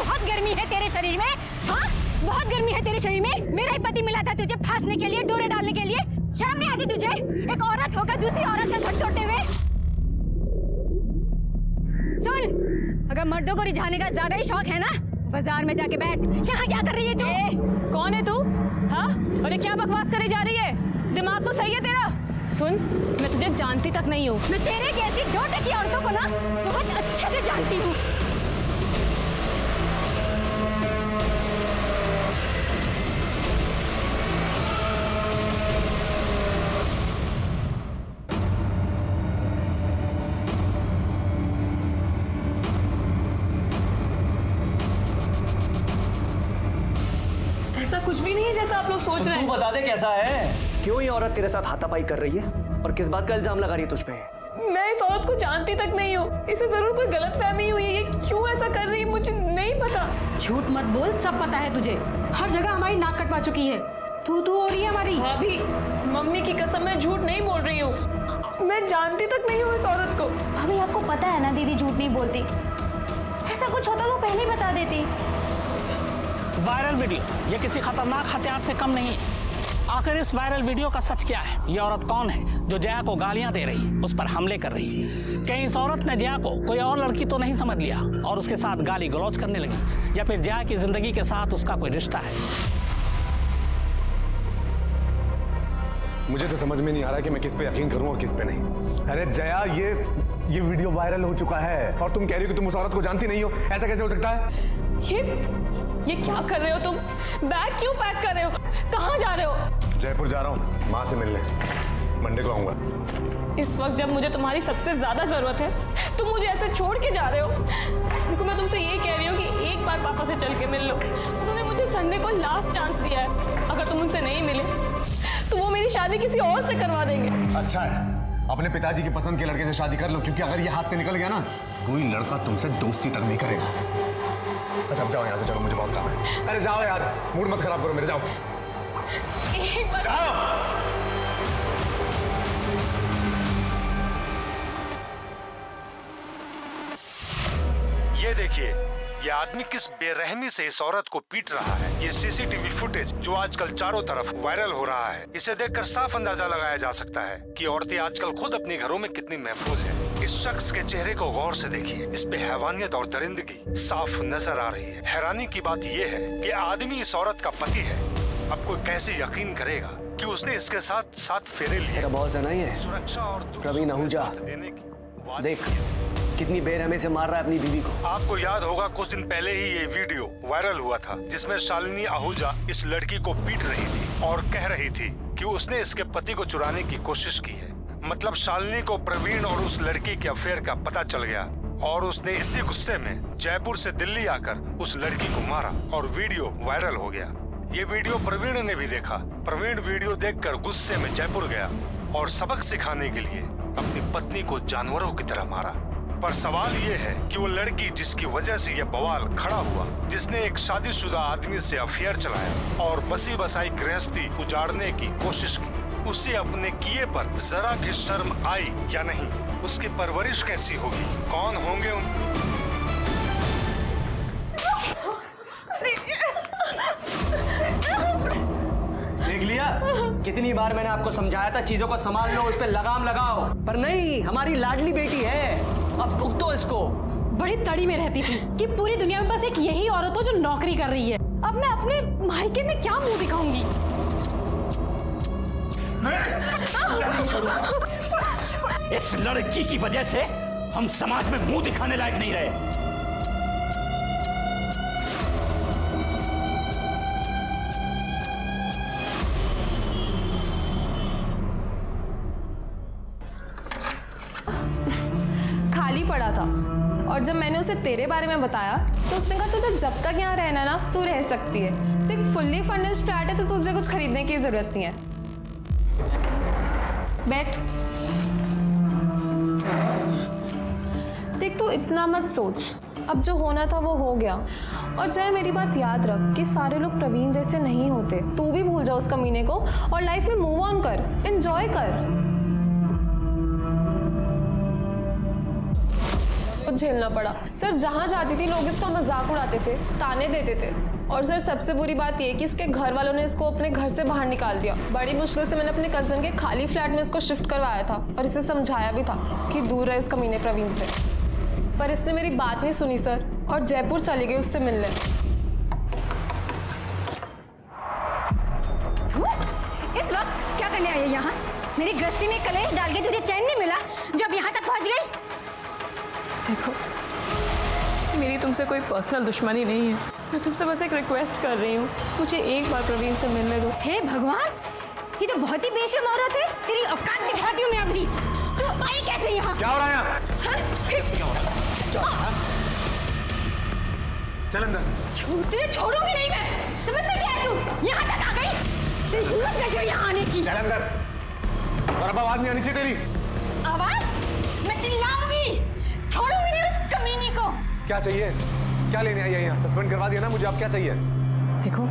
बहुत गर्मी है तेरे शरीर में। हाँ, बहुत गर्मी है तेरे शरीर में। मेरा ही पति मिला था तुझे फांसने के लिए, डोरे डालने के लिए। शर्म नहीं आती तुझे? एक औरत होकर दूसरी औरत का घर तोड़ते हुए। सुन, अगर मर्दों को रिझाने का ज्यादा ही शौक है ना, बाजार में जाके बैठ। यहाँ क्या कर रही है तू? कौन है तू? हाँ, और ये क्या बकवास करे जा रही है? दिमाग तो सही है तेरा? सुन, मैं तुझे जानती तक नहीं हूँ। मैं तेरे जैसी दो टकी औरतों को ना बहुत अच्छे से जानती हूँ। ऐसा कुछ भी नहीं है जैसा आप लोग सोच रहे हैं। तू बता दे कैसा है? क्यों ये औरत तेरे साथ हाथापाई कर रही है और किस बात का इल्जाम लगा रही है तुझ पे? मैं इस औरत को जानती तक नहीं हूँ। इसे जरूर कोई गलतफहमी हुई है। ये क्यों ऐसा कर रही है मुझे नहीं पता। झूठ मत बोल, सब पता है तुझे। हर जगह हमारी नाक कटवा चुकी है। तू हो रही है हमारी। भाभी, मम्मी की कसम मैं झूठ नहीं बोल रही हूँ। मैं जानती तक नहीं हूँ इस औरत को। भाभी आपको पता है ना दीदी झूठ नहीं बोलती। ऐसा कुछ होता तो पहले ही बता देती। वायरल वीडियो ये किसी खतरनाक हथियार से कम नहीं। आखिर इस वायरल वीडियो का सच क्या है? ये औरत कौन है जो जया को गालियां दे रही है, उस पर हमले कर रही है? कहीं इस औरत ने जया को कोई और लड़की तो नहीं समझ लिया और उसके साथ गाली गलौज करने लगी, या फिर जया की जिंदगी के साथ उसका कोई रिश्ता है? मुझे तो समझ में नहीं आ रहा कि मैं किस पे यकीन करूं और किस पे नहीं। अरे जया, ये वीडियो वायरल हो चुका है और तुम कह रही हो कि तुम उस औरत को जानती नहीं हो। ऐसा कैसे हो सकता है? ये क्या कर रहे हो तुम? बैग क्यों पैक कर रहे हो? कहाँ जा रहे हो? जयपुर जा रहा हूँ माँ से मिलने। मंडे को आऊंगा। इस वक्त जब मुझे तुम्हारी सबसे ज्यादा जरूरत है तुम मुझे ऐसे छोड़ के जा रहे हो। देखो, मैं तुमसे ये कह रही हूँ कि एक बार पापा से चल के मिल लो। उन्होंने मुझे संडे को लास्ट चांस दिया है। अगर तुम उनसे नहीं मिले तो वो मेरी शादी किसी और से करवा देंगे। अच्छा है, अपने पिताजी की पसंद के लड़के से शादी कर लो, क्योंकि अगर ये हाथ से निकल गया ना, कोई लड़का तुमसे दोस्ती तक नहीं करेगा। अच्छा, अब जाओ यहाँ से, चलो मुझे बहुत काम है। अरे जाओ यार, मूड मत खराब करो मेरे, जाओ। एक बार जाओ। ये देखिए, ये आदमी किस बेरहमी से इस औरत को पीट रहा है। ये सीसीटीवी फुटेज जो आजकल चारों तरफ वायरल हो रहा है, इसे देखकर साफ अंदाजा लगाया जा सकता है कि औरतें आजकल खुद अपने घरों में कितनी महफूज हैं। इस शख्स के चेहरे को गौर से देखिए, इस पे हैवानियत और दरिंदगी साफ नजर आ रही है। हैरानी की बात ये है कि आदमी इस औरत का पति है। अब कोई कैसे यकीन करेगा कि उसने इसके साथ 7 फेरे लिए? तेरा बॉस है ना ये सुरक्षा और प्रवीण आहूजा, देने की देख कितनी बेरहमी से मार रहा है अपनी बीवी को। आपको याद होगा कुछ दिन पहले ही ये वीडियो वायरल हुआ था जिसमें शालिनी आहूजा इस लड़की को पीट रही थी और कह रही थी कि उसने इसके पति को चुराने की कोशिश की है। मतलब शालिनी को प्रवीण और उस लड़की के अफेयर का पता चल गया और उसने इसी गुस्से में जयपुर से दिल्ली आकर उस लड़की को मारा और वीडियो वायरल हो गया। ये वीडियो प्रवीण ने भी देखा। प्रवीण वीडियो देखकर गुस्से में जयपुर गया और सबक सिखाने के लिए अपनी पत्नी को जानवरों की तरह मारा। पर सवाल ये है कि वो लड़की जिसकी वजह से ये बवाल खड़ा हुआ, जिसने एक शादीशुदा आदमी से अफेयर चलाया और बसी बसाई गृहस्थी उजाड़ने की कोशिश की, उसे अपने किए पर जरा भी शर्म आई या नहीं? उसकी परवरिश कैसी होगी? कौन होंगे उन? देख लिया, कितनी बार मैंने आपको समझाया था चीजों को संभाल लो, उस पे लगाम लगाओ, पर नहीं, हमारी लाडली बेटी है, अब भुगतो इसको। बड़ी तड़ी में रहती थी कि पूरी दुनिया में बस एक यही औरत हो जो नौकरी कर रही है। अब मैं अपने मायके में क्या मुंह दिखाऊंगी? इस लड़की की वजह से हम समाज में मुंह दिखाने लायक नहीं रहे। खाली पड़ा था और जब मैंने उसे तेरे बारे में बताया तो उसने कहा तुझे जब तक यहाँ रहना ना तू रह सकती है। तो एक फुल्ली फर्निश्ड फ्लैट है तो तुझे कुछ खरीदने की जरूरत नहीं है। बैठ। देख तू इतना मत सोच, अब जो होना था वो हो गया। और चाहे मेरी बात याद रख कि सारे लोग प्रवीण जैसे नहीं होते। तू भी भूल जा उस कमीने को और लाइफ में मूव ऑन कर, एंजॉय कर। कुछ झेलना पड़ा। सर जहाँ जाती थी लोग इसका मजाक उड़ाते थे, ताने देते थे। और सर सबसे बुरी बात ये कि इसके घर वालों ने इसको अपने घर से बाहर निकाल दिया। बड़ी मुश्किल से मैंने अपने कजन के खाली फ्लैट में इसको शिफ्ट करवाया था और इसे समझाया भी था कि दूर रहे इस कमीने प्रवीण से, पर इसने मेरी बात नहीं सुनी सर और जयपुर चली गई उससे मिलने। इस वक्त क्या करने आई है यहाँ? मेरी गृहस्थी में कलेश डाल के तुझे चैन नहीं मिला जो अब यहाँ तक पहुँच गई? देखो, मेरी तुमसे कोई पर्सनल दुश्मनी नहीं है। मैं तुमसे बस एक रिक्वेस्ट कर रही हूँ, मुझे एक बार प्रवीण से मिलने दो। हे भगवान, ये तो बहुत ही बेशर्म औरत है। तेरी औकात दिखाती हूँ मैं अभी। तू आई कैसे यहाँ? क्या हो रहा है यहाँ? चल अंदर। तुझे छोड़ूंगी नहीं मैं। समझता क्या है तू? यहाँ तक आ गई? तेरी हिम्मत कैसे हुई यहाँ आने की? चल अंदर। और अब आवाज नहीं आनी चाहिए तेरी। आवाज? मैं चिल्लाऊंगी। छोड़ूंगी नहीं उस कमीनी को। क्या चाहिए? क्या लेने आई है यहाँ? सस्पेंड करवा दिया ना मुझे, अब क्या चाहिए? देखो,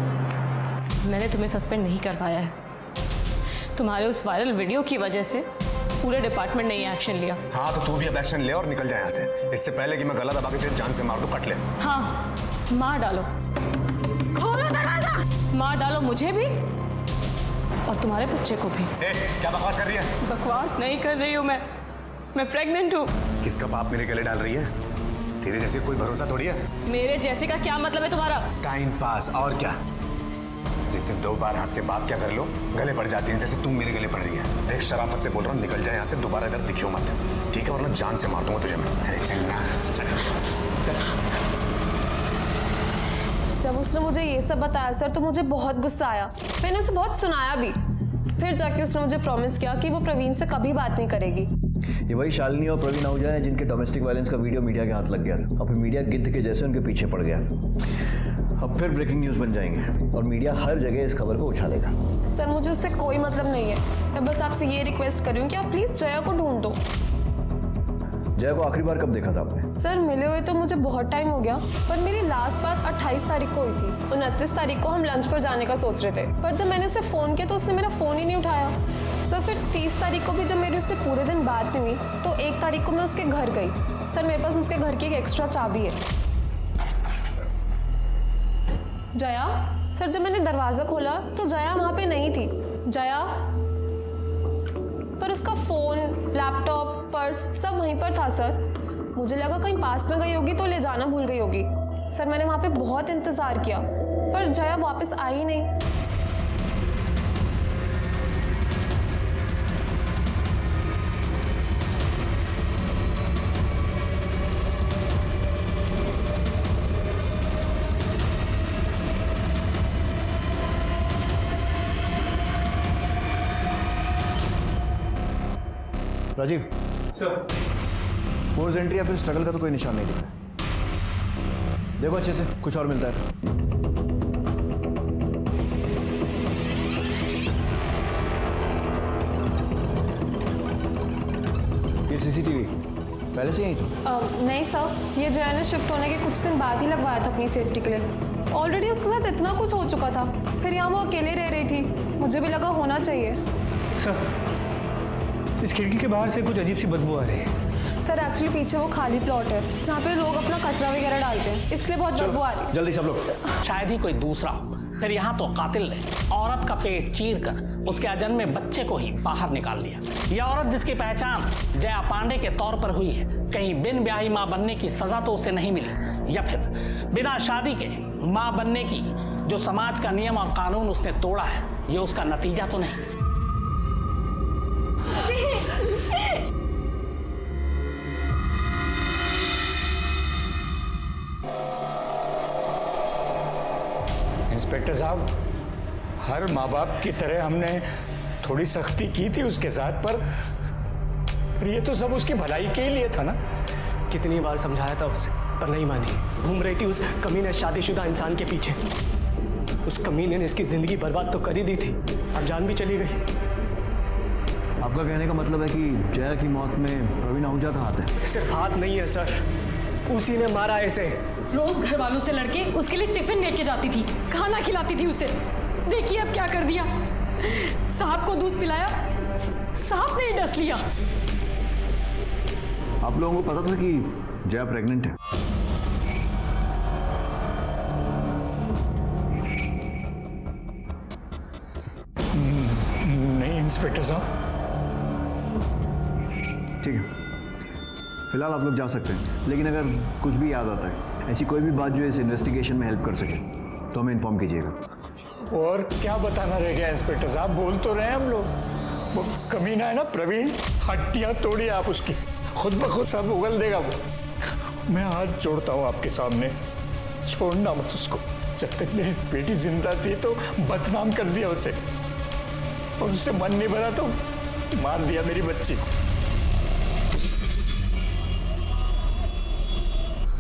मैंने तुम्हें सस्पेंड नहीं करवाया है। तुम्हारे उस वायरल वीडियो की वजह से पूरे डिपार्टमेंट ने ये एक्शन लिया। हाँ तो तू भी अब एक्शन ले और निकल जाए यहाँ से, इससे पहले कि मैं गला दबा के तेरी जान से मार दूं, कट ले। हाँ, मार डालो। खोलो दरवाजा। मार डालो मुझे भी और तुम्हारे बच्चे को भी। क्या बकवास कर रही है? बकवास नहीं कर रही हूँ मैं प्रेग्नेंट हूँ। किसका पाप मेरे गले डाल रही है? तेरे जैसे कोई भरोसा थोड़ी है। मेरे जैसे का क्या मतलब है तुम्हारा? टाइम पास, और क्या? जिससे 2 बार हंस के बात क्या कर लो, गले पड़ जाती हैं जैसे तुम मेरे गले पड़ रही है। देख, शराफत से बोल रहा हूँ, निकल जाए यहाँ से, दोबारा इधर दिखियो मत, ठीक है? वरना जान से मार दूंगा तुझे मैं। अरे चल ना, चल। जब उसने मुझे ये सब बताया सर तो मुझे बहुत गुस्सा आया। मैंने उसे बहुत सुनाया भी। फिर जाके उसने मुझे प्रॉमिस किया कि वो प्रवीण से कभी बात नहीं करेगी। ये वही शालिनी और प्रवीण आहूजा हैं जिनके डोमेस्टिक वायलेंस का वीडियो मीडिया के हाथ लग गया और फिर मीडिया गिद्ध के जैसे उनके पीछे पड़ गया। अब फिर ब्रेकिंग न्यूज़ बन जाएंगे और मीडिया हर जगह इस खबर को उछालेगा। सर मुझे उससे कोई मतलब नहीं है। मैं बस आपसे ये रिक्वेस्ट कर रही हूँ कि आप प्लीज़ जया को ढूंढ दो। जया को आखिरी बार कब देखा था आपने? सर मिले हुए तो मुझे बहुत टाइम हो गया, पर मेरी लास्ट बात 28 तारीख को हुई थी। 29 तारीख को हम लंच पर जाने का सोच रहे थे, पर जब मैंने उसे फ़ोन किया तो उसने मेरा फ़ोन ही नहीं उठाया। सर फिर 30 तारीख को भी जब मेरी उससे पूरे दिन बात नहीं हुई तो 1 तारीख को मैं उसके घर गई। सर मेरे पास उसके घर की एक एक्स्ट्रा चाबी है। जया, सर जब मैंने दरवाज़ा खोला तो जया वहाँ पे नहीं थी। जया, पर उसका फ़ोन, लैपटॉप, पर्स सब वहीं पर था सर। मुझे लगा कहीं पास में गई होगी तो ले जाना भूल गई होगी। सर मैंने वहाँ पे बहुत इंतज़ार किया पर जया वापस आई ही नहीं। राजीव सर, फोर्स एंट्री या फिर स्ट्रगल का तो कोई निशान नहीं दिख रहा। देखो अच्छे से, कुछ और मिलता है। ये सीसीटीवी पहले से यही था? नहीं सर, ये जया ने शिफ्ट होने के कुछ दिन बाद ही लगवाया था अपनी सेफ्टी के लिए। ऑलरेडी उसके साथ इतना कुछ हो चुका था, फिर यहाँ वो अकेले रह रही थी, मुझे भी लगा होना चाहिए। सर इस खिड़की के बाहर से कुछ अजीब सी बदबू आ रही है। सर एक्चुअली पीछे वो खाली प्लॉट है जहाँ पे लोग अपना कचरा वगैरह डालते हैं, इसलिए बहुत बदबू आ रही है। जल्दी सब लोग। शायद ही कोई दूसरा हो। फिर यहाँ तो कातिल ने औरत का पेट चीर कर उसके अजन्मे बच्चे को ही बाहर निकाल लिया। यह औरत जिसकी पहचान जया पांडे के तौर पर हुई है, कहीं बिन ब्याही माँ बनने की सजा तो उसे नहीं मिली, या फिर बिना शादी के माँ बनने की जो समाज का नियम और कानून उसने तोड़ा है, ये उसका नतीजा तो नहीं। इंस्पेक्टर साहब, हर माँ बाप की तरह हमने थोड़ी सख्ती की थी उसके साथ, पर ये तो सब उसकी भलाई के लिए था ना। कितनी बार समझाया था उसे, पर नहीं मानी। घूम रही थी उस कमीने शादीशुदा इंसान के पीछे। उस कमीने ने इसकी जिंदगी बर्बाद तो कर ही दी थी, अब जान भी चली गई। आपका कहने का मतलब है कि जया की मौत में प्रवीण आहूजा का हाथ है? सिर्फ हाथ नहीं है सर, उसी ने मारा इसे। रोज घर वालों से लड़के उसके लिए टिफिन लेके जाती थी, खाना खिलाती थी उसे। देखिए अब क्या कर दिया। सांप को दूध पिलाया, सांप ने ही डस लिया। आप लोगों को पता था कि जया प्रेग्नेंट है। नहीं इंस्पेक्टर साहब। ठीक है, फिलहाल आप लोग जा सकते हैं, लेकिन अगर कुछ भी याद आता है, ऐसी कोई भी बात जो इस इन्वेस्टिगेशन में हेल्प कर सके, तो हमें इन्फॉर्म कीजिएगा। और क्या बताना रह गया इंस्पेक्टर साहब, बोल तो रहे हैं हम लोग। वो कमीना है ना प्रवीण, हड्डियां तोड़ी आप उसकी, खुद ब खुद सब उगल देगा वो। मैं हाथ जोड़ता हूँ आपके सामने, छोड़ना मत उसको। जब तक मेरी बेटी जिंदा थी तो बदनाम कर दिया उसे, और उससे मन नहीं भरा तो मार दिया मेरी बच्ची को।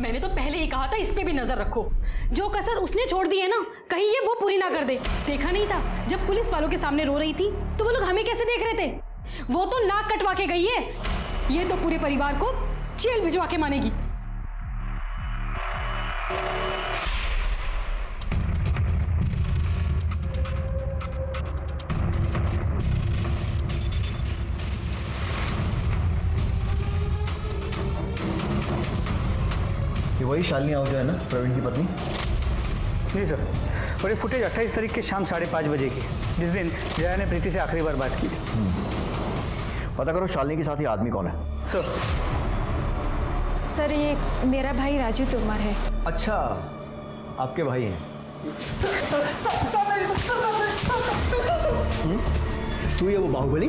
मैंने तो पहले ही कहा था इस पे भी नजर रखो। जो कसर उसने छोड़ दी है ना, कहीं ये वो पूरी ना कर दे। देखा नहीं था जब पुलिस वालों के सामने रो रही थी तो वो लोग हमें कैसे देख रहे थे? वो तो नाक कटवा के गई है, ये तो पूरे परिवार को जेल भिजवा के मानेगी। ये वही शालिनी आहूजा है ना, प्रवीण की पत्नी? जी सर, और ये फुटेज 28 तारीख के शाम 5:30 बजे की है, जिस दिन जया ने प्रीति से आखिरी बार बात की थी। पता करो शालिनी के साथ ही आदमी कौन है। सर ये मेरा भाई राजू तोमर है। अच्छा, आपके भाई हैं। तू ये वो बाहुबली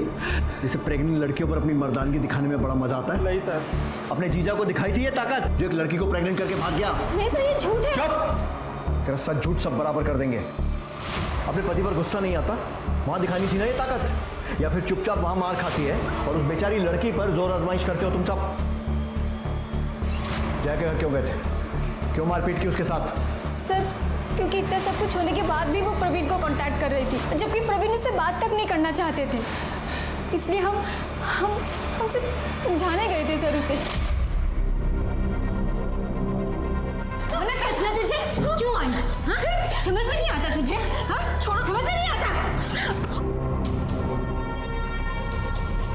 जिसे प्रेग्नेंट लड़कियों पर अपनी मर्दानगी दिखाने में बड़ा मजा आता है? नहीं सर। अपने जीजा को दिखाई थी ये ताकत जो एक लड़की को प्रेग्नेंट करके भाग गया? नहीं सर, ये झूठ है। चुप! तेरा सच झूठ सब बराबर कर देंगे। अपने पति पर गुस्सा नहीं आता, वहां दिखानी थी ना ये ताकत, या फिर चुपचाप वहां मार खाती है और उस बेचारी लड़की पर जोर आजमाइश करते हो तुम सब? जाके घर क्यों गए थे? क्यों मारपीट की उसके साथ? सर क्योंकि इतना सब कुछ होने के बाद भी वो प्रवीण को कांटेक्ट कर रही थी, जबकि प्रवीण उससे बात तक नहीं करना चाहते थे। इसलिए हमसे समझाने गए थे सर उसे। मैं फैसला तुझे क्यों आई? हाँ? समझ में नहीं आता तुझे? हाँ? छोड़ो, समझ में नहीं आता।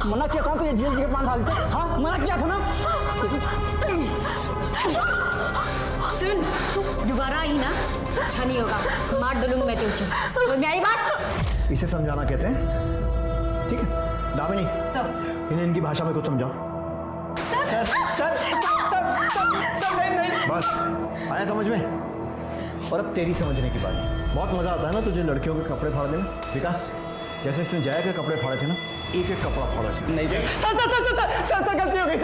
मना किया था तुझे जेल के 5 साल से। हाँ, मना किया था ना। सुन, दोबारा आई ना, अच्छा नहीं होगा, मार डालूंगी मैं तुझे। समझ में आई बात? इसे समझाना कहते हैं, ठीक है? दामिनी, इन्हें इनकी भाषा में कुछ समझाओ। सर नहीं। बस आया समझ में? और अब तेरी समझने की बात। बहुत मजा आता है ना तुझे लड़कियों के कपड़े फाड़ने में, विकास? जैसे इसने जया के कपड़े फाड़े थे ना, एक एक कपड़ा फाड़ा इसने। नहीं सर गलती हो गई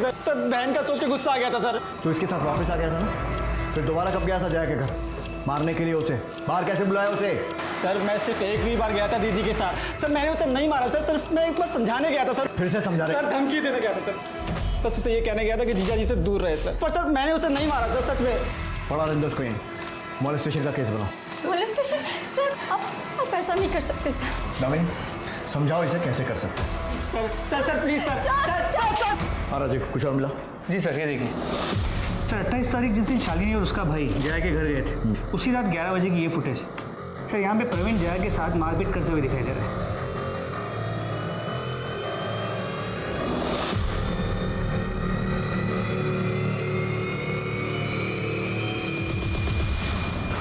सर। सर बहन का सोच के गुस्सा आ गया था सर। तो इसके साथ वापस आ गया था ना? फिर दोबारा कब गया था जया के घर मारने के लिए उसे? बाहर कैसे बुलाया उसे? सर मैं सिर्फ एक ही बार गया था दीदी के साथ। सर मैंने उसे नहीं मारा सर, सिर्फ मैं एक बार समझाने गया था सर। फिर से समझाने? सर धमकी देने गया था सर, बस उसे ये कहने गया था कि जीजा जी से दूर रहे सर। पर सर मैंने उसे नहीं मारा सर, सच में। पढ़ा लेंगे उसको यहीं, मॉलेस्टेशन का केस बनाओ। मॉलेस्टेशन? सर आप ऐसा नहीं कर सकते सर। दामिनी, समझाओ इसे कैसे कर सकते हैं। Sir please sir. हाँ राजीव, कुछ और मिला? जी सर, ये देखिए सर, 28 तारीख जिस दिन शालिनी और उसका भाई जया के घर गए थे, उसी रात 11 बजे की ये फुटेज है सर। यहाँ पे प्रवीण जया के साथ मारपीट करते हुए दिखाई दे रहे हैं।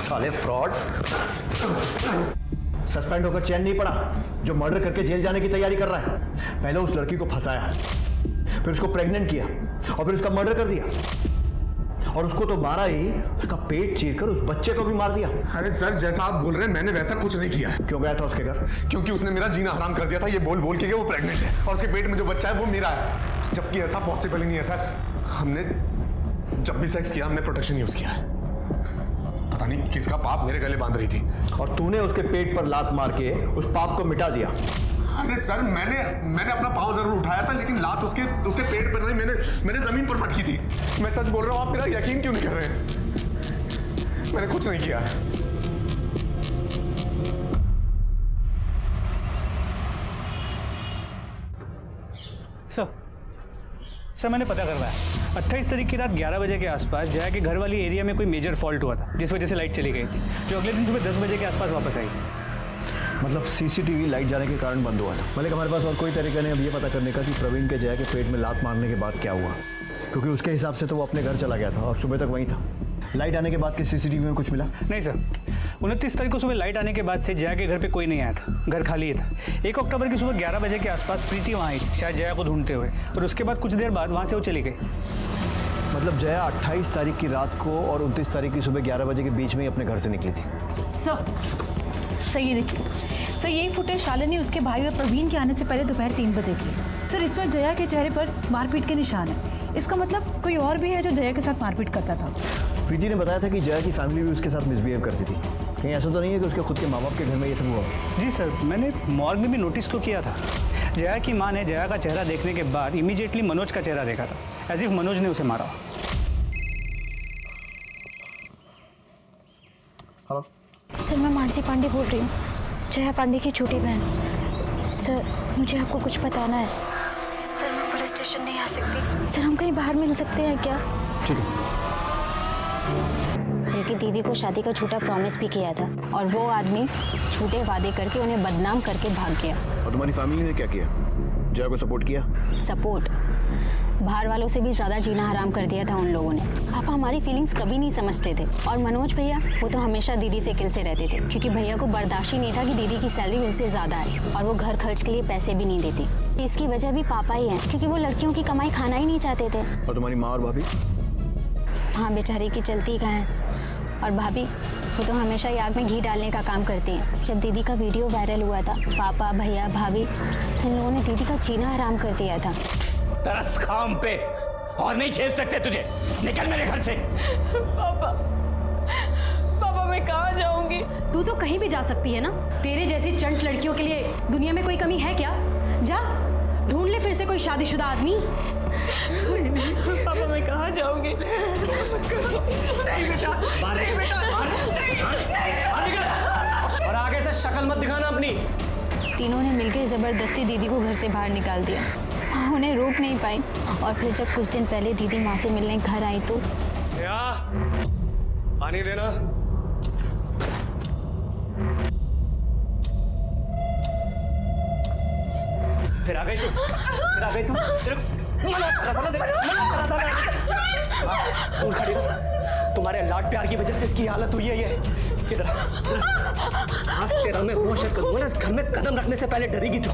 साले फ्रॉड, सस्पेंड होकर चैन नहीं पड़ा जो मर्डर करके जेल जाने की तैयारी कर रहा है। पहले उस लड़की को फंसाया, फिर उसको प्रेग्नेंट किया और फिर उसका मर्डर कर दिया, और उसको तो मारा ही, उसका पेट चीरकर उस बच्चे को भी मार दिया। अरे सर, जैसा आप बोल रहे हैं मैंने वैसा कुछ नहीं किया है। क्यों गया था उसके घर? क्योंकि उसने मेरा जीना हराम कर दिया था ये बोल बोल के वो प्रेग्नेंट है और उसके पेट में जो बच्चा है वो मेरा है, जबकि ऐसा पॉसिबल ही नहीं है सर। हमने जब भी सेक्स किया हमने प्रोटेक्शन यूज किया है। पता नहीं किसका पाप मेरे गले बांध रही थी, और तूने उसके पेट पर लात मार के उस पाप को मिटा दिया। अरे सर मैंने अपना पाँव जरूर उठाया था, लेकिन लात उसके पेट पर नहीं, मैंने जमीन पर पटकी थी। मैं सच बोल रहा हूँ, आप मेरा यकीन क्यों नहीं कर रहे हैं? मैंने कुछ नहीं किया। सर मैंने पता करवाया, 28 तारीख की रात 11 बजे के आसपास जया के घर वाली एरिया में कोई मेजर फॉल्ट हुआ था, जिस वजह से लाइट चली गई थी, जो अगले दिन सुबह 10 बजे के आसपास वापस आई। मतलब सीसीटीवी लाइट जाने के कारण बंद हुआ था। मलिक, हमारे पास और कोई तरीका नहीं अब ये पता करने का कि प्रवीण के जया के पेट में लात मारने के बाद क्या हुआ। क्योंकि उसके हिसाब से तो वो अपने घर चला गया था और सुबह तक वहीं था। लाइट आने के बाद के सीसीटीवी में कुछ मिला? नहीं सर, 29 तारीख को सुबह लाइट आने के बाद से जया के घर पे कोई नहीं आया था, घर खाली ही था। 1 अक्टूबर की सुबह 11 बजे के आसपास प्रीति वहाँ आई थी, शायद जया को ढूंढते हुए, और उसके बाद कुछ देर बाद वहाँ से वो चली गई। मतलब जया 28 तारीख की रात को और 29 तारीख की सुबह 11 बजे के बीच में ही अपने घर से निकली थी। सर ये देखिए सर, यही फुटेज शालिनी उसके भाई और प्रवीण के आने से पहले दोपहर 3 बजे की है। सर इसमें जया के चेहरे पर मारपीट के निशान है। इसका मतलब कोई और भी है जो जया के साथ मारपीट करता था। प्रीति ने बताया था कि जया की फैमिली भी उसके साथ मिसबिहेव करती थी। कहीं ऐसा तो नहीं है कि उसके खुद के माँ बाप के घर में ये सब हुआ? जी सर, मैंने मॉर्ग में भी नोटिस तो किया था। जया की माँ ने जया का चेहरा देखने के बाद इमीडिएटली मनोज का चेहरा देखा था, एज इफ मनोज ने उसे मारा। हेलो सर, मैं मानसी पांडे बोल रही हूँ, जया पांडे की छोटी बहन। सर मुझे आपको कुछ बताना है। सर मैं पुलिस स्टेशन नहीं आ सकती। सर हम कहीं बाहर मिल सकते हैं क्या? ठीक है। बल्कि दीदी को शादी का झूठा प्रॉमिस भी किया था और वो आदमी झूठे वादे करके उन्हें बदनाम करके भाग गया। और तुम्हारी फैमिली ने क्या किया? जया को सपोर्ट किया? सपोर्ट? बाहर वालों से भी ज़्यादा जीना हराम कर दिया था उन लोगों ने। पापा हमारी फीलिंग्स कभी नहीं समझते थे, और मनोज भैया वो तो हमेशा दीदी से किल से रहते थे, क्योंकि भैया को बर्दाश्त ही नहीं था कि दीदी की सैलरी उनसे ज़्यादा है और वो घर खर्च के लिए पैसे भी नहीं देती। इसकी वजह भी पापा ही हैं, क्योंकि वो लड़कियों की कमाई खाना ही नहीं चाहते थे। और तुम्हारी माँ और भाभी? हाँ बेचारी की चलती कहाँ है। और भाभी वो तो हमेशा ही आग में घी डालने का काम करती हैं। जब दीदी का वीडियो वायरल हुआ था, पापा भैया भाभी इन लोगों ने दीदी का जीना हराम कर दिया था। तरस खाम पे और नहीं झेल सकते तुझे, निकल मेरे घर से। पापा मैं कहाँ जाऊंगी? तू तो कहीं भी जा सकती है ना। तेरे जैसी चंट लड़कियों के लिए दुनिया में कोई कमी है क्या? जा ढूंढ ले फिर से कोई शादीशुदा आदमी। पापा मैं कहाँ जाऊंगी? और आगे से शक्ल मत दिखाना अपनी। तीनों ने मिलकर जबरदस्ती दीदी को घर से बाहर निकाल दिया। उन्हें रोक नहीं पाई, और फिर जब कुछ दिन पहले दीदी माँ से मिलने घर आई तो पानी देना। फिर आ गई तुम, फिर आ गई तुम। तुम्हारे लाड प्यार की वजह से इसकी हालत हुई है ये। इधर आज तेरा मैं वो शक करूंगा ना, इस घर में कदम रखने से पहले डरेगी तू।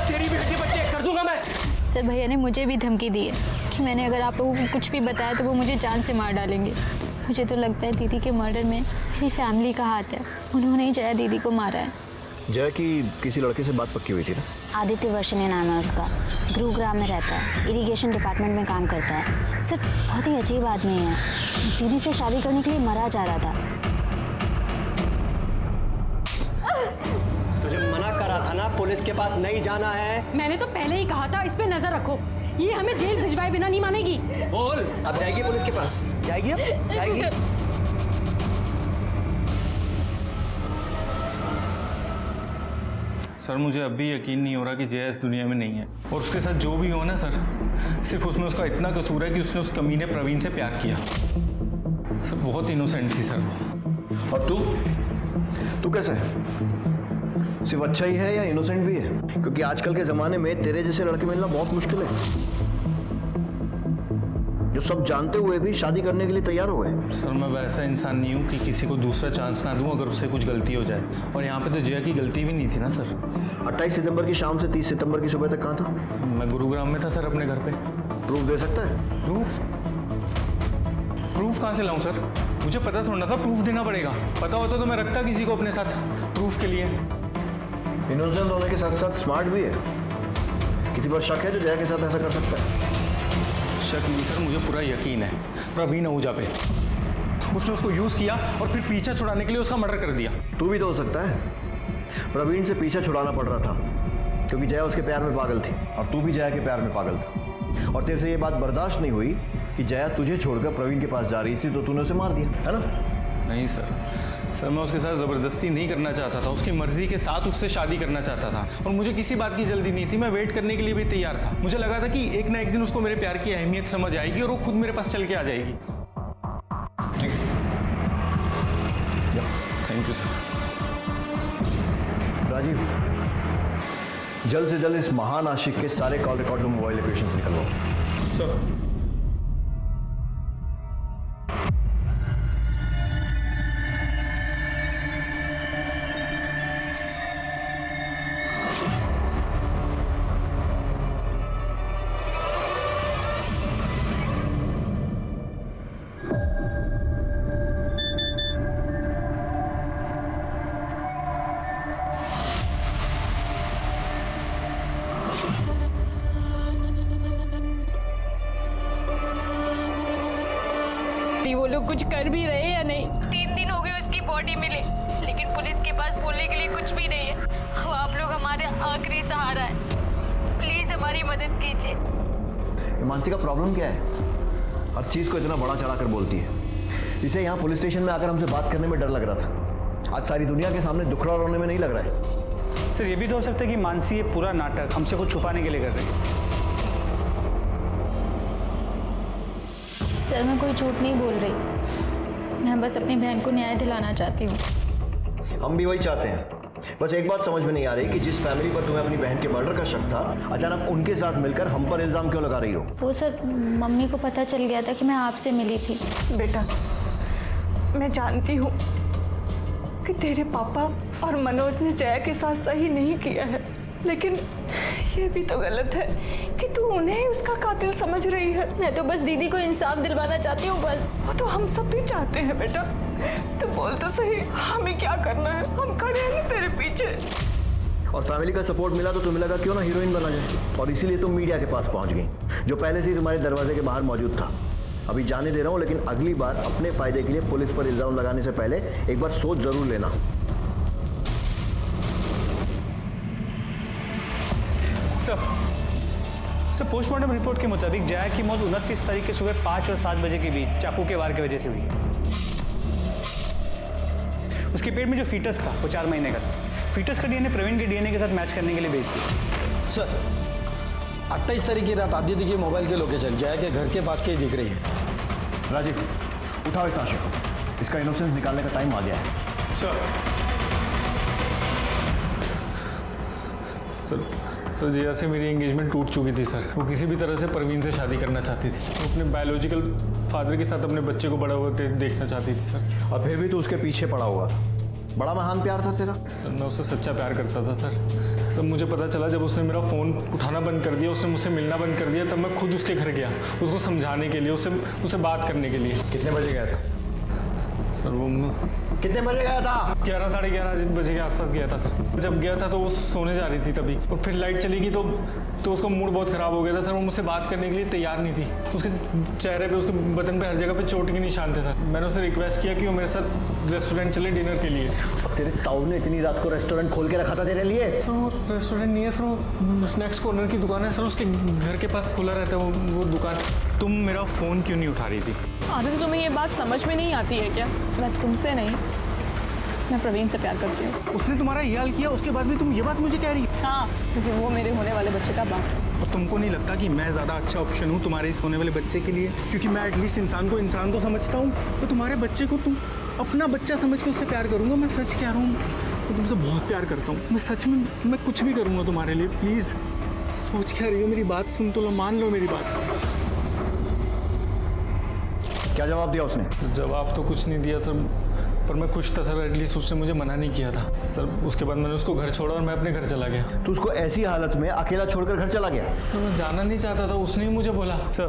तेरी भी हड्डी बच्चे कर दूंगा मैं। सर भैया ने मुझे भी धमकी दी है कि मैंने अगर आप लोगों को कुछ भी बताया तो वो मुझे जान से मार डालेंगे। मुझे तो लगता है दीदी के मर्डर में मेरी फैमिली का हाथ है। उन्होंने ही जया दीदी को मारा है। जया की किसी लड़के से बात पक्की हुई थी ना? आदित्य वर्षिणी नाम है उसका, गुरुग्राम में रहता है, इरिगेशन डिपार्टमेंट में काम करता है। सर बहुत ही अजीब आदमी है, दीदी से शादी करने के लिए मरा जा रहा था। तुझे मना करा था ना, पुलिस के पास नहीं जाना है। मैंने तो पहले ही कहा था इस पे नजर रखो, ये हमें जेल भिजवाए बिना नहीं मानेगी। बोल, अब जाएगी पुलिस के पास? जाएगी? अब जाएगी? सर मुझे अब भी यकीन नहीं हो रहा कि जया इस दुनिया में नहीं है, और उसके साथ जो भी हो ना सर, सिर्फ उसमें उसका इतना कसूर है कि उसने उस कमीने प्रवीण से प्यार किया। सर बहुत इनोसेंट थी सर। और तू कैसा है? सिर्फ अच्छा ही है या इनोसेंट भी है? क्योंकि आजकल के जमाने में तेरे जैसे लड़के मिलना बहुत मुश्किल है, जो सब जानते हुए भी शादी करने के लिए तैयार हो गए। सर मैं वैसा इंसान नहीं हूँ कि किसी को दूसरा चांस ना दूं अगर उससे कुछ गलती हो जाए, और यहाँ पे तो जया की गलती भी नहीं थी ना सर। 28 सितंबर की शाम से 30 सितंबर की सुबह तक कहाँ था? मैं गुरुग्राम में था सर, अपने घर पे। प्रूफ दे सकता है? प्रूफ कहाँ से लाऊं सर? मुझे पता थोड़ा ना था प्रूफ देना पड़ेगा। पता होता तो मैं रखता किसी को अपने साथ प्रूफ के लिए। इनोसेंट होने के साथ साथ स्मार्ट भी है। किसी पर शक है जो जया के साथ ऐसा कर सकता है? शक नहीं सर, मुझे पूरा यकीन है प्रवीण आहूजा पे। उसने उसको यूज किया और फिर पीछा छुड़ाने के लिए उसका मर्डर कर दिया। तू भी तो हो सकता है। प्रवीण से पीछा छुड़ाना पड़ रहा था क्योंकि जया उसके प्यार में पागल थी, और तू भी जया के प्यार में पागल था, और तेरे से ये बात बर्दाश्त नहीं हुई कि जया तुझे छोड़कर प्रवीण के पास जा रही थी, तो तूने उसे मार दिया, है ना? नहीं सर, मैं उसके साथ ज़बरदस्ती नहीं करना चाहता था, उसकी मर्जी के साथ उससे शादी करना चाहता था, और मुझे किसी बात की जल्दी नहीं थी। मैं वेट करने के लिए भी तैयार था। मुझे लगा था कि एक ना एक दिन उसको मेरे प्यार की अहमियत समझ आएगी और वो खुद मेरे पास चल के आ जाएगी। Thank you sir. राजीव, जल्द से जल्द इस महान आशिक के सारे कॉल रिकॉर्ड्स और मोबाइल लोकेशन निकलवाओ। सर वो लोग कुछ कर भी रहे या नहीं। 3 दिन हो गए उसकी बॉडी मिले, लेकिन पुलिस के पास बोलने के लिए कुछ भी नहीं है। अब आप लोग हमारे आखिरी सहारा है, प्लीज हमारी मदद कीजिए। मानसी का प्रॉब्लम क्या है? हर चीज को इतना बड़ा चढ़ा कर बोलती है। इसे यहाँ पुलिस स्टेशन में आकर हमसे बात करने में डर लग रहा था, आज सारी दुनिया के सामने दुखड़ा रोने में नहीं लग रहा है। सर ये भी तो हो सकता है कि मानसी ये पूरा नाटक हमसे कुछ छुपाने के लिए कर रही है। सर मैं कोई झूठ नहीं बोल रही, मैं बस अपनी बहन को न्याय दिलाना चाहती हूँ। हम भी वही चाहते हैं। बस एक बात समझ में नहीं आ रही कि जिस फैमिली पर तुम्हें अपनी बहन के मर्डर का शक था, अचानक उनके साथ मिलकर हम पर इल्जाम क्यों लगा रही हो? वो सर मम्मी को पता चल गया था कि मैं आपसे मिली थी। बेटा, मैं जानती हूँ कि तेरे पापा और मनोज ने जया के साथ सही नहीं किया है, लेकिन ये भी तो गलत है कि तू उन्हें ही उसका कातिल समझ रही है। मैं तो बस दीदी को इंसाफ दिलवाना चाहती हूँ बस। वो तो हम सब भी चाहते हैं बेटा, तू बोल तो सही, हमें क्या करना है? हम खड़े हैं ना तेरे पीछे। और फैमिली का सपोर्ट मिला तो तुम्हें लगा क्यों ना हीरोइन बना जाए, और इसीलिए तुम मीडिया के पास पहुंच गई, जो पहले से ही तुम्हारे दरवाजे के बाहर मौजूद था। अभी जाने दे रहा हूँ, लेकिन अगली बार अपने फायदे के लिए पुलिस पर इल्जाम लगाने से पहले एक बार सोच जरूर लेना। सर पोस्टमार्टम रिपोर्ट के मुताबिक जया की मौत 29 तारीख के सुबह 5 और 7 बजे के बीच चाकू के वार की वजह से हुई। उसके पेट में जो फीटस था वो 4 महीने का था। फीटस का डीएनए प्रवीण के डीएनए के साथ मैच करने के लिए भेज दिया। सर 28 तारीख की रात आदित्य की मोबाइल के लोकेशन जया के घर के पास की दिख रही है। राजीव, उठाओ इस आशिक को, इसका इनोसेंस निकालने का टाइम आ गया है। सर जया से मेरी एंगेजमेंट टूट चुकी थी सर। वो किसी भी तरह से परवीन से शादी करना चाहती थी। वो अपने बायोलॉजिकल फादर के साथ अपने बच्चे को बड़ा होते देखना चाहती थी सर। और फिर भी तो उसके पीछे पड़ा हुआ था। बड़ा महान प्यार था तेरा। सर मैं उससे सच्चा प्यार करता था सर। मुझे पता चला जब उसने मेरा फ़ोन उठाना बंद कर दिया, उसने मुझसे मिलना बंद कर दिया, तब मैं खुद उसके घर गया उसको समझाने के लिए, उससे बात करने के लिए। कितने बजे गया था सर? वो कितने बजे गया था? 11 साढ़े 11 बजे के आसपास गया था सर। जब गया था तो वो सोने जा रही थी तभी, और फिर लाइट चली गई तो उसका मूड बहुत ख़राब हो गया था सर। वो मुझसे बात करने के लिए तैयार नहीं थी। उसके चेहरे पे, उसके बदन पे, हर जगह पे चोट के निशान थे सर। मैंने उसे रिक्वेस्ट किया कि वो मेरे साथ रेस्टोरेंट चले डिनर के लिए। तेरे ताऊ ने इतनी रात को रेस्टोरेंट खोल के रखा था तेरे लिए? सर रेस्टोरेंट नहीं है सर, वो स्नैक्स कॉर्नर की दुकान है सर। उसके घर के पास खुला रहता है वो दुकान। तुम मेरा फ़ोन क्यों नहीं उठा रही थी? आदित्य, तुम्हें ये बात समझ में नहीं आती है क्या? मैं तुमसे नहीं, मैं प्रवीण से प्यार करती हूँ। उसने तुम्हारा ये हाल किया, उसके बाद भी तुम ये बात मुझे कह रही है? हाँ, क्योंकि वो मेरे होने वाले बच्चे का बाप है। और तुमको नहीं लगता कि मैं ज़्यादा अच्छा ऑप्शन हूँ तुम्हारे इस होने वाले बच्चे के लिए? क्योंकि मैं एटलीस्ट इंसान को इंसान तो समझता हूँ, तो तुम्हारे बच्चे को तुम अपना बच्चा समझ के उससे प्यार करूँगा। मैं सच कह रहा हूँ, मैं तुमसे बहुत प्यार करता हूँ। मैं सच में, मैं कुछ भी करूँगा तुम्हारे लिए। प्लीज़ सोच क्या रही हो? मेरी बात सुन तो लो, मान लो मेरी बात। क्या जवाब दिया उसने? जवाब तो कुछ नहीं दिया सर, पर मैं खुश था सर। एटलीस्ट उसने मुझे मना नहीं किया था सर। उसके बाद मैंने उसको घर छोड़ा और मैं अपने घर चला गया। तो उसको ऐसी हालत में अकेला छोड़कर घर चला गया? तो मैं जाना नहीं चाहता था, उसने ही मुझे बोला। सर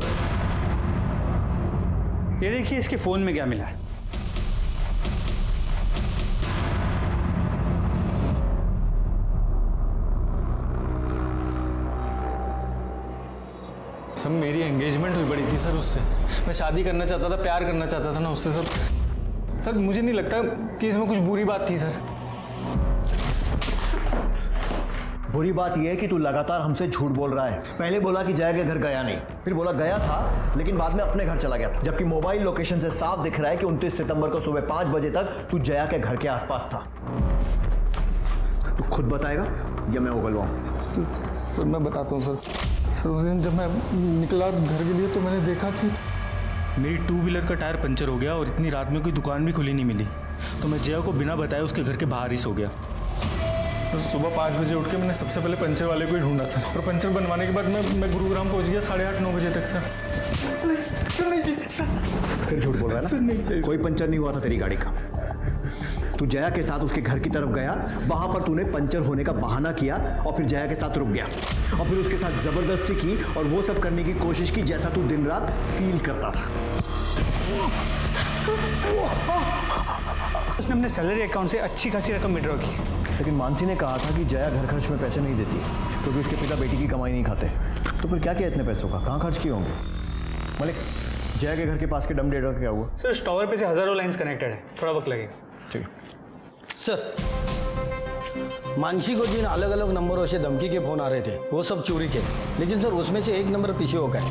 ये देखिए इसके फ़ोन में क्या मिला है। सर मेरी एंगेजमेंट हुई बड़ी थी सर उससे। मैं शादी करना चाहता था, प्यार करना चाहता था ना उससे सर। मुझे नहीं लगता कि इसमें कुछ बुरी बात थी सर। बुरी बात यह है कि तू लगातार हमसे झूठ बोल रहा है। पहले बोला कि जया के घर गया नहीं, फिर बोला गया था लेकिन बाद में अपने घर चला गया था, जबकि मोबाइल लोकेशन से साफ दिख रहा है कि 29 सितंबर को सुबह 5 बजे तक तू जया के घर के आसपास था। तू खुद बताएगा या मैं उगलवाऊं? सर मैं बताता हूँ सर उस दिन जब मैं निकला घर के लिए तो मैंने देखा कि मेरी 2 व्हीलर का टायर पंचर हो गया और इतनी रात में कोई दुकान भी खुली नहीं मिली, तो मैं जया को बिना बताए उसके घर के बाहर ही सो गया। तो सुबह 5 बजे उठ के मैंने सबसे पहले पंचर वाले को ही ढूंढा सर, और पंचर बनवाने के बाद मैं गुरुग्राम पहुंच गया 8:30-9 बजे तक सर। फिर झूठ बोल रहा है ना? सर नहीं, कोई पंचर नहीं हुआ था तेरी गाड़ी का। तू जया के साथ उसके घर की तरफ गया, वहां पर तूने पंचर होने का बहाना किया और फिर जया के साथ रुक गया और फिर उसके साथ जबरदस्ती की और वो सब करने की कोशिश की जैसा तू दिन रात फील करता था। उसने अपने सैलरी अकाउंट से अच्छी खासी रकम विड्रॉ की, लेकिन मानसी ने कहा था कि जया घर खर्च में पैसे नहीं देती क्योंकि उसके पिता बेटी की कमाई नहीं खाते। तो फिर क्या किया इतने पैसों का, कहाँ खर्च किए होंगे? मलिक, जया के घर के पास के डम डेटा का क्या हुआ? सर इस टावर पे से हजारों लाइंस कनेक्टेड है, थोड़ा वक्त लगेगा। ठीक है सर, मानसी को जिन अलग अलग नंबरों से धमकी के फोन आ रहे थे वो सब चोरी के, लेकिन सर उसमें से एक नंबर पीछे हो गया।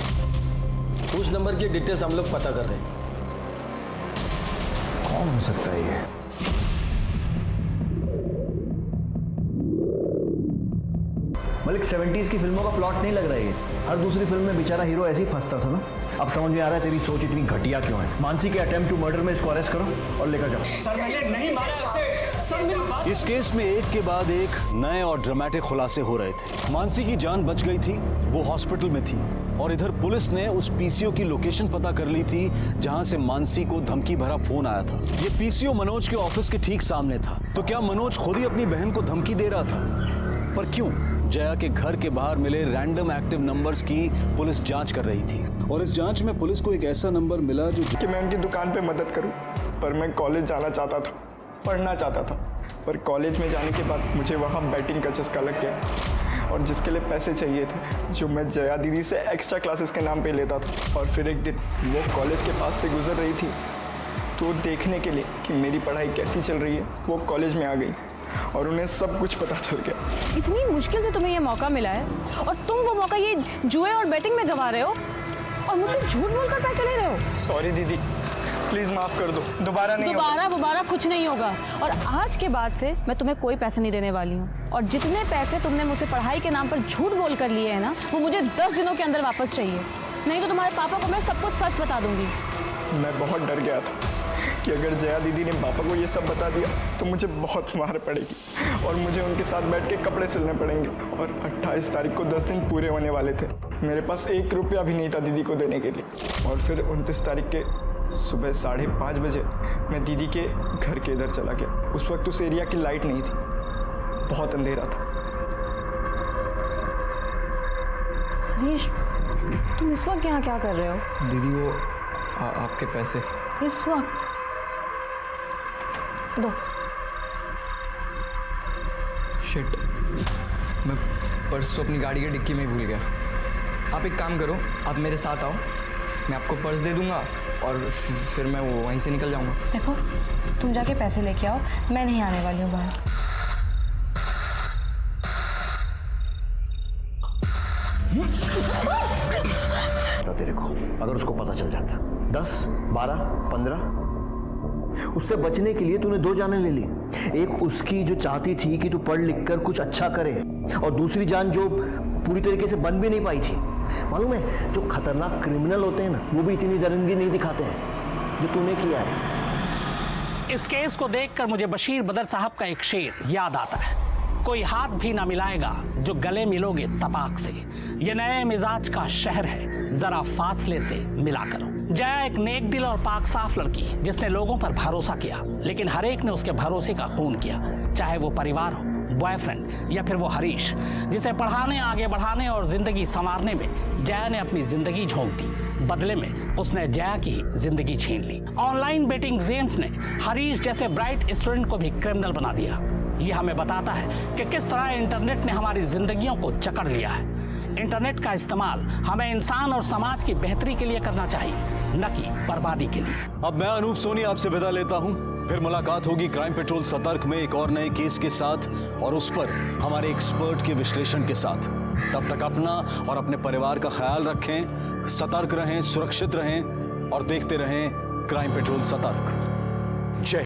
उस नंबर की डिटेल्स हम लोग पता कर रहे हैं। कौन हो सकता है ये? मलिक 70s की फिल्मों का प्लॉट नहीं लग रहा है ये। हर दूसरी फिल्म में बेचारा हीरो ऐसे ही फंसता था ना। अब समझ में आ रहा है तेरी सोच इतनी घटिया क्यों है। मानसी के अटेम्प्ट टू मर्डर में इसको अरेस्ट करो और लेकर जाओ। सर मैंने नहीं मारा उसे। सर मेरी बात। इस केस में एक के बाद एक नए और ड्रामेटिक खुलासे हो रहे थे। मानसी की जान बच गई थी, वो हॉस्पिटल में थी, और इधर पुलिस ने उस पीसीओ की लोकेशन पता कर ली थी जहां से मानसी को धमकी भरा फोन आया था। ये पीसीओ मनोज के ऑफिस के ठीक सामने था। तो क्या मनोज खुद ही अपनी बहन को धमकी दे रहा था? पर क्यों? जया के घर के बाहर मिले रैंडम एक्टिव नंबर्स की पुलिस जांच कर रही थी, और इस जांच में पुलिस को एक ऐसा नंबर मिला जो कि मैं उनकी दुकान पे मदद करूं, पर मैं कॉलेज जाना चाहता था, पढ़ना चाहता था, पर कॉलेज में जाने के बाद मुझे वहाँ बैटिंग का चस्का लग गया, और जिसके लिए पैसे चाहिए थे जो मैं जया दीदी से एक्स्ट्रा क्लासेस के नाम पे लेता था। और फिर एक दिन वो कॉलेज के पास से गुजर रही थी, तो देखने के लिए कि मेरी पढ़ाई कैसी चल रही है वो कॉलेज में आ गई और उन्हें सब कुछ पता चल गया। इतनी मुश्किल से तुम्हें ये मौका मिला है और तुम वो मौका ये जुए और बैटिंग में गंवा रहे हो और मुझसे झूठ बोलकर पैसे ले रहे हो। सॉरी दीदी, प्लीज़ माफ़ कर दो, दोबारा नहीं होगा। दोबारा कुछ नहीं होगा, और आज के बाद से मैं तुम्हें कोई पैसे नहीं देने वाली हूँ। और जितने पैसे तुमने मुझसे पढ़ाई के नाम पर झूठ बोल कर लिए हैं ना, वो मुझे 10 दिनों के अंदर वापस चाहिए, नहीं तो तुम्हारे पापा को मैं सब कुछ सच बता दूंगी। मैं बहुत डर गया था कि अगर जया दीदी ने पापा को ये सब बता दिया तो मुझे बहुत मार पड़ेगी और मुझे उनके साथ बैठ के कपड़े सिलने पड़ेंगे। और 28 तारीख को 10 दिन पूरे होने वाले थे। मेरे पास 1 रुपया भी नहीं था दीदी को देने के लिए। और फिर 29 तारीख के सुबह 5:30 बजे मैं दीदी के घर के इधर चला गया। उस वक्त उस एरिया की लाइट नहीं थी, बहुत अंधेरा था। हरीश, तुम इस वक्त यहाँ क्या कर रहे हो? दीदी वो आपके पैसे इस वक्त दो। शिट, मैं पर्स तो अपनी गाड़ी की डिक्की में ही भूल गया। आप एक काम करो, आप मेरे साथ आओ, मैं आपको पर्स दे दूंगा और फिर मैं वहीं से निकल जाऊंगा। देखो, तुम जाके पैसे लेके आओ, मैं नहीं आने वाली हूँ बाहर। तेरे को अगर उसको पता चल जाता 10, 12, 15, उससे बचने के लिए तूने 2 जानें ले ली। एक उसकी जो चाहती थी कि तू पढ़ लिख कर कुछ अच्छा करे, और दूसरी जान जो पूरी तरीके से बन भी नहीं पाई थी। मालूम है, जो खतरनाक क्रिमिनल होते हैं ना, वो भी इतनी दरिंदगी नहीं दिखाते हैं जो तूने किया है। इस केस को देखकर मुझे बशीर बदर साहब का एक शेर याद आता है, कोई हाथ भी ना मिलाएगा जो गले मिलोगे तपाक से। ये नए मिजाज का शहर है, जरा फासले से मिला करो। जया एक नेक दिल और पाक साफ लड़की जिसने लोगों पर भरोसा किया, लेकिन हर एक ने उसके भरोसे का खून किया, चाहे वो परिवार हो, बॉयफ्रेंड या फिर वो हरीश, जिसे पढ़ाने, आगे बढ़ाने और जिंदगी संवारने में जया ने अपनी जिंदगी झोंक दी। बदले में उसने जया की ही जिंदगी छीन ली। ऑनलाइन बेटिंग गेम्स ने हरीश जैसे ब्राइट स्टूडेंट को भी क्रिमिनल बना दिया। ये हमें बताता है कि किस तरह इंटरनेट ने हमारी जिंदगियों को जकड़ लिया है। इंटरनेट का इस्तेमाल हमें इंसान और समाज की बेहतरी के लिए करना चाहिए, न कि बर्बादी के लिए। अब मैं अनूप सोनी आपसे विदा लेता हूं। फिर मुलाकात होगी क्राइम पेट्रोल सतर्क में एक और नए केस के साथ, और उस पर हमारे एक्सपर्ट के विश्लेषण के साथ। तब तक अपना और अपने परिवार का ख्याल रखें, सतर्क रहें, सुरक्षित रहें और देखते रहें क्राइम पेट्रोल सतर्क।